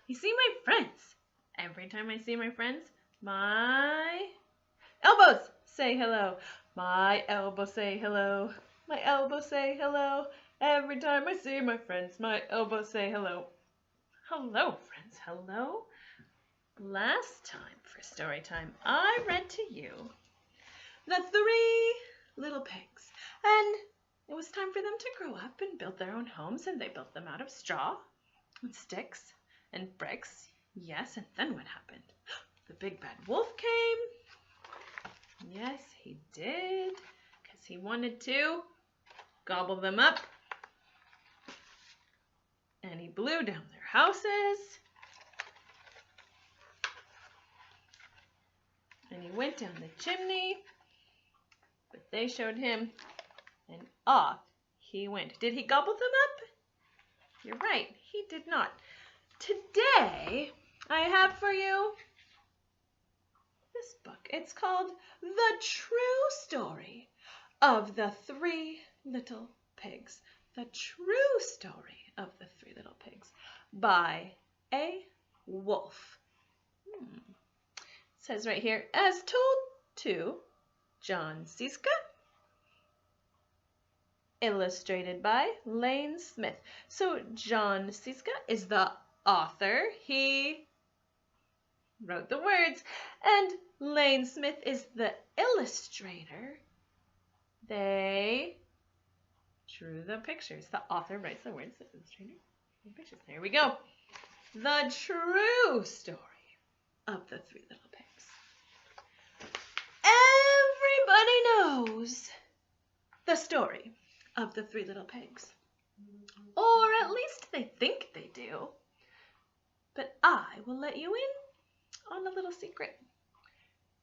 You see my friends. Every time I see my friends, my elbows say hello. My elbows say hello. My elbows say hello. Every time I see my friends, my elbows say hello. Hello, friends. Hello. Last time for story time, I read to you The Three Little Pigs. And it was time for them to grow up and build their own homes, and they built them out of straw and sticks and bricks. Yes, and then what happened? The big bad wolf came. Yes, he did, because he wanted to gobble them up. And he blew down their houses. And he went down the chimney. But they showed him, and off he went. Did he gobble them up? You're right, he did not. Today, I have for you this book. It's called The True Story of the Three Little Pigs. The True Story of the Three Little Pigs by A. Wolf. It says right here, as told to John Cieszka, illustrated by Lane Smith. So John Cieszka is the author. He wrote the words, and Lane Smith is the illustrator. They drew the pictures. The author writes the words, the illustrator drew the pictures. There we go. The true story of the Three Little Pigs. Everybody knows the story of the Three Little Pigs. Or at least they think they do. But I will let you in on a little secret.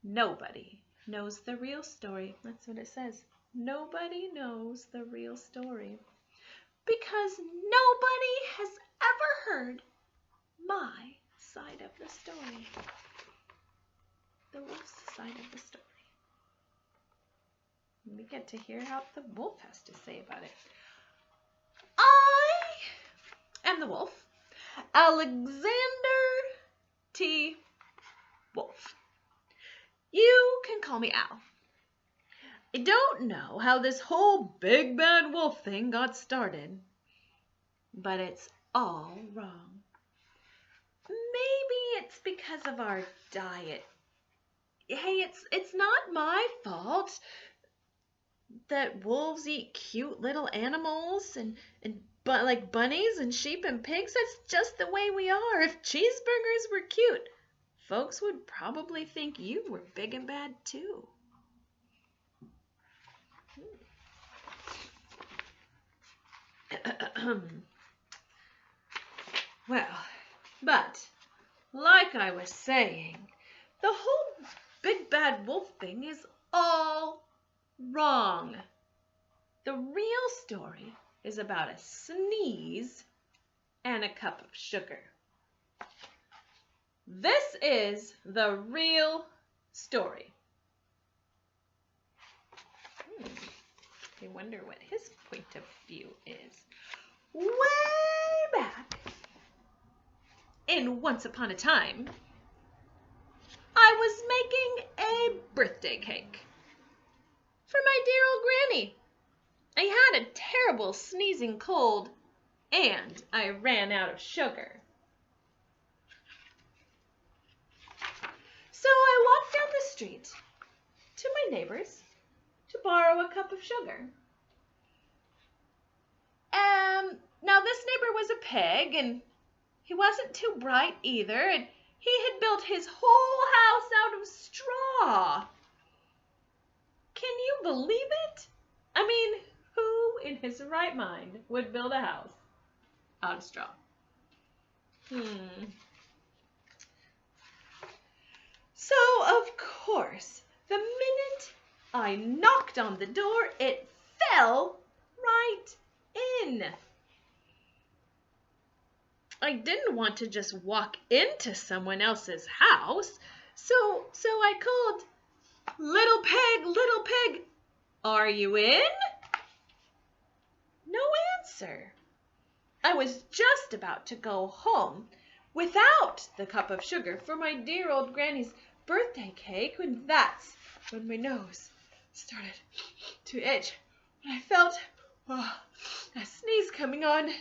Nobody knows the real story. That's what it says. Nobody knows the real story. Because nobody has ever heard my side of the story. The wolf's side of the story. We get to hear how the wolf has to say about it. I am the wolf, Alexander T. Wolf. You can call me Al. I don't know how this whole big bad wolf thing got started, but it's all wrong. Maybe it's because of our diet. Hey, it's not my fault that wolves eat cute little animals and like bunnies and sheep and pigs. That's just the way we are. If cheeseburgers were cute, folks would probably think you were big and bad too. Well, but like I was saying, the whole big bad wolf thing is all wrong. The real story is about a sneeze and a cup of sugar. This is the real story. I wonder what his point of view is. Way back in Once Upon a Time, I was making a birthday cake for my dear old granny. I had a terrible sneezing cold, and I ran out of sugar. So I walked down the street to my neighbor's to borrow a cup of sugar. Now this neighbor was a pig, and he wasn't too bright either, and he had built his whole house out of straw. Can you believe it? I mean, who in his right mind would build a house out of straw? So, of course, the minute I knocked on the door, it fell right in. I didn't want to just walk into someone else's house, so I called, little pig, are you in? No answer. I was just about to go home without the cup of sugar for my dear old granny's birthday cake, and that's when my nose started to itch. And I felt a sneeze coming on.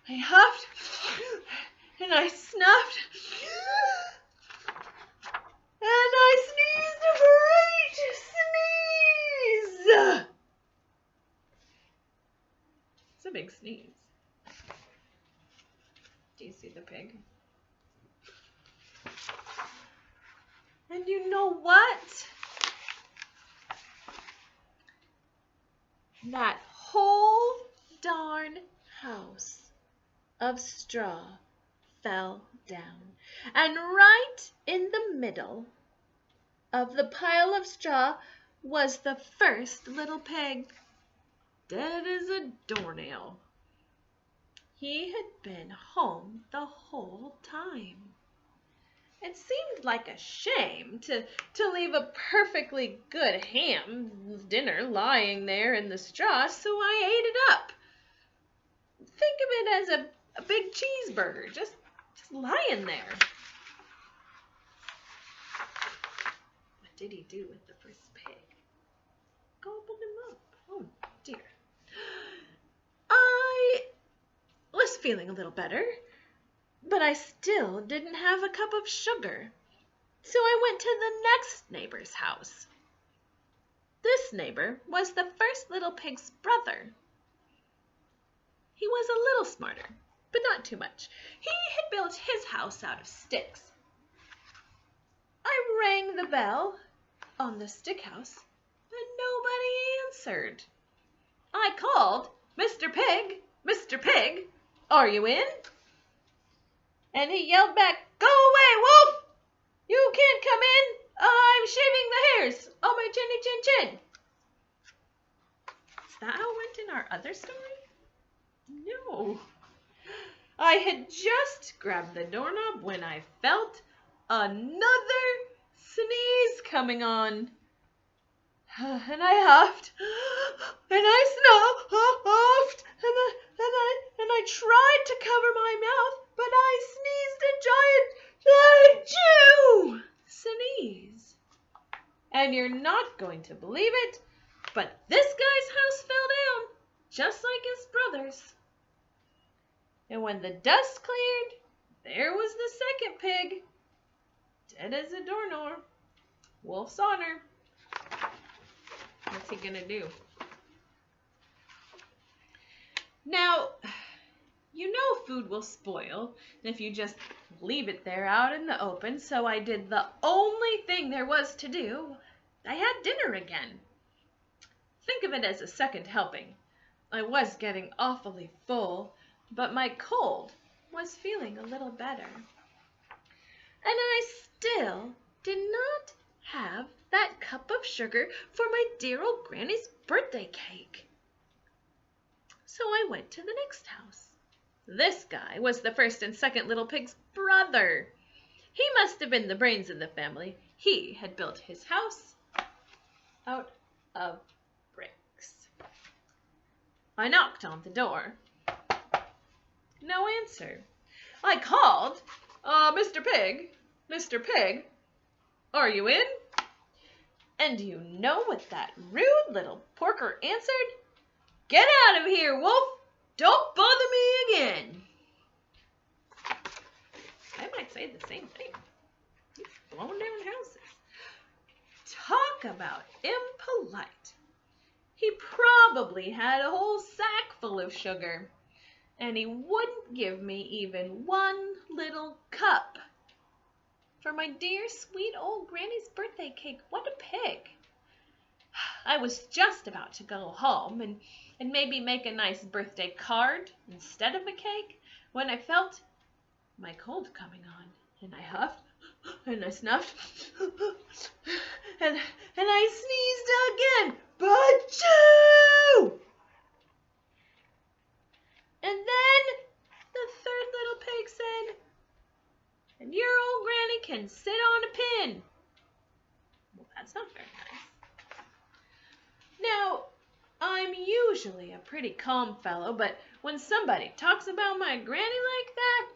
I huffed and I snuffed and I sneezed a great sneeze. It's a big sneeze. Do you see the pig? And you know what? That whole darn house of straw fell down. And right in the middle of the pile of straw was the first little pig, dead as a doornail. He had been home the whole time. It seemed like a shame to leave a perfectly good ham dinner lying there in the straw, so I ate it up. Think of it as a big cheeseburger, just lying there. What did he do with the first pig? Gobbled him up. Oh dear. I was feeling a little better, but I still didn't have a cup of sugar. So I went to the next neighbor's house. This neighbor was the first little pig's brother. He was a little smarter, but not too much. He had built his house out of sticks. I rang the bell on the stick house, but nobody answered. I called, "Mr. Pig, Mr. Pig, are you in?" And he yelled back, "Go away, Wolf! You can't come in. I'm shaving the hairs on my chinny chin chin." Is that how it went in our other story? No. I had just grabbed the doorknob when I felt another sneeze coming on. And I huffed, and I snuffed, and I tried to cover my mouth, but I sneezed a giant sneeze. And you're not going to believe it, but this guy's house fell down, just like his brother's. And when the dust cleared, there was the second pig, dead as a doornail. Wolf's honor. What's he gonna do? Now, you know food will spoil if you just leave it there out in the open, so I did the only thing there was to do. I had dinner again. Think of it as a second helping. I was getting awfully full, but my cold was feeling a little better. And I still did not have that cup of sugar for my dear old granny's birthday cake. So I went to the next house. This guy was the first and second little pig's brother. He must have been the brains of the family. He had built his house out of bricks. I knocked on the door. No answer. I called, "Mr. Pig, are you in?" And do you know what that rude little porker answered? "Get out of here, Wolf! Don't bother me again." I might say the same thing. He's blowing down houses. Talk about impolite. He probably had a whole sack full of sugar, and he wouldn't give me even one little cup for my dear sweet old granny's birthday cake. What a pig. I was just about to go home and maybe make a nice birthday card instead of a cake when I felt my cold coming on, and I huffed and I snuffed and I sneezed again. Ba-choo! And then the third little pig said, "And your old granny can sit on a pin." Well, that's not very nice. Now, I'm usually a pretty calm fellow, but when somebody talks about my granny like that,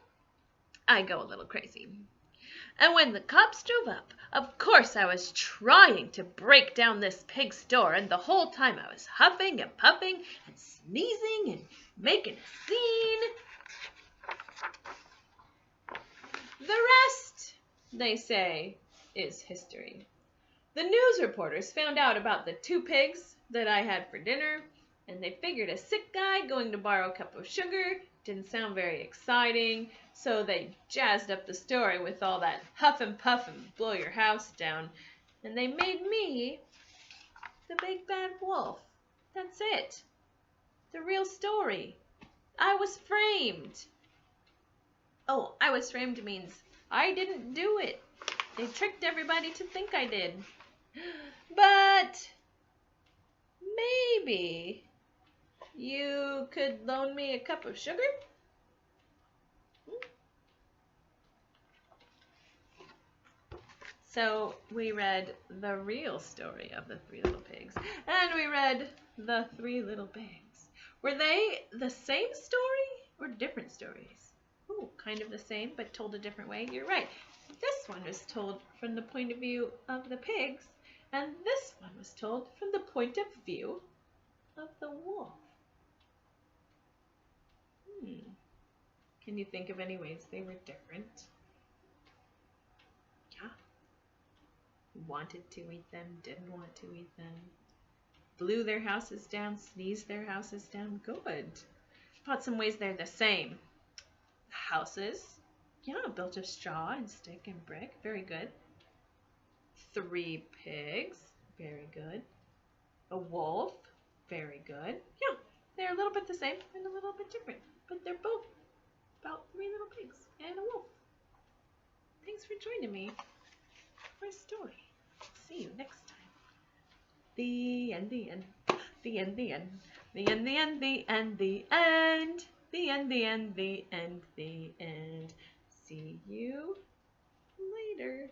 I go a little crazy. And when the cops drove up, of course I was trying to break down this pig's door, and the whole time I was huffing and puffing and sneezing and making a scene. The rest, they say, is history. The news reporters found out about the 2 pigs that I had for dinner, and they figured a sick guy going to borrow a cup of sugar didn't sound very exciting, so they jazzed up the story with all that huff and puff and blow your house down, and they made me the big bad wolf. That's it. The real story. I was framed. Oh, I was framed means I didn't do it. They tricked everybody to think I did. But maybe you could loan me a cup of sugar? So we read the real story of the 3 little pigs, and we read the 3 little pigs. Were they the same story or different stories? Ooh, kind of the same, but told a different way. You're right. This one was told from the point of view of the pigs, and this one was told from the point of view of the wolf. Can you think of any ways they were different? Yeah. Wanted to eat them, didn't want to eat them. Blew their houses down, sneezed their houses down. Good. Thought some ways they're the same. Houses. Yeah, built of straw and stick and brick. Very good. 3 pigs. Very good. A wolf. Very good. Yeah, they're a little bit the same and a little bit different, but they're both about 3 little pigs and a wolf. Thanks for joining me for a story. See you next time. The end, the end, the end, the end, the end, the end, the end, the end, the end, the end, the end, the end. See you later.